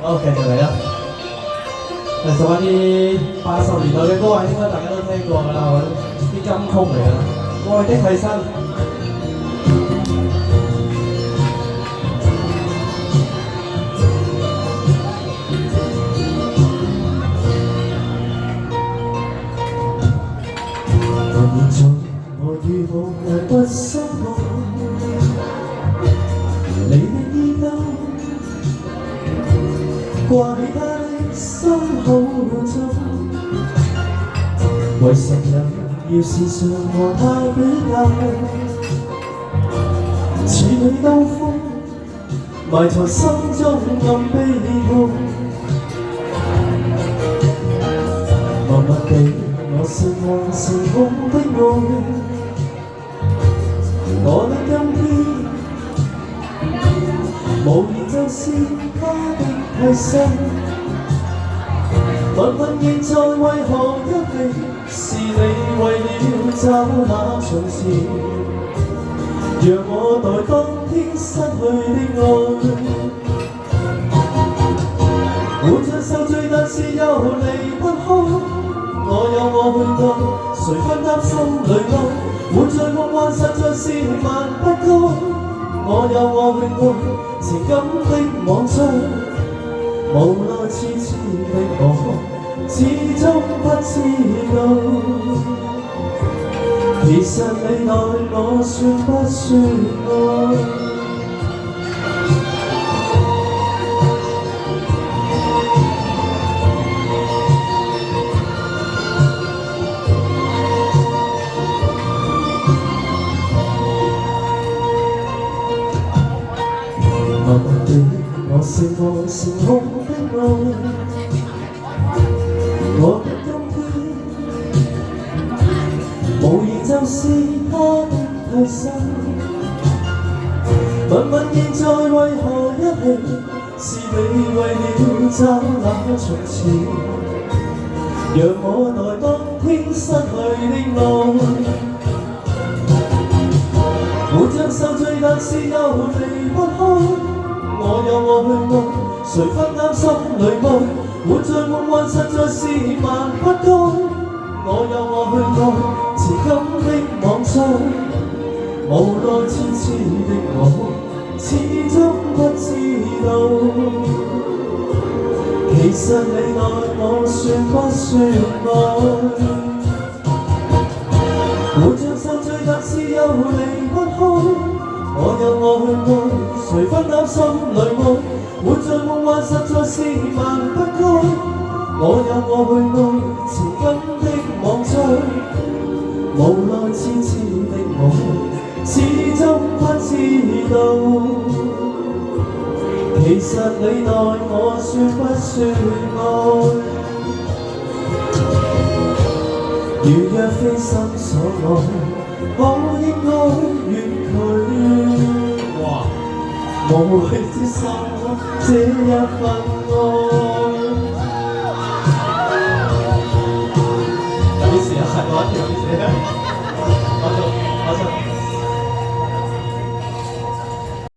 好，繼續嚟啦。其實嗰啲80年代嘅歌啊，應該大家都聽過㗎啦，係咪？啲金曲嚟㗎啦，《愛的替身》。現在我與我也不相愛，你的衣兜掛起他的心口中，為什麼要時常和他比較？似你刀鋒埋藏心中暗悲痛，默默地我是望成功的愛，我的今天無疑就是他的替身。問問現在為何一起，是你為了找那從前，讓我待當天失去的愛。活着受罪，但是又離不開。我有我去愛，誰分擔心裏愛？活在夢幻實在是萬不該。我有我去愛，情感的網追，無奈痴痴的我，始終不知道，其實你愛我算不算愛？默默地，我是我成空的愛，我的今天無疑就是他的替身。問問現在為何一起，是你為了找那從前，讓我待當天失去的愛。活着受罪，但是又離不開。我有我去愛，誰分擔心裏愛？活在夢幻實在是萬不該。我有我去愛，情感的網追，無奈痴痴的我，始終不知道，其實你愛我算不算愛？活着受罪，但是又離不開。我有我去愛，誰分擔心裏愛？活在夢幻實在是萬不該。我有我去愛，情感的網追，無奈痴痴的我，始終不知道，其實你愛我算不算愛？如若非心所愛，我應該遠距。無謂接受這一份愛。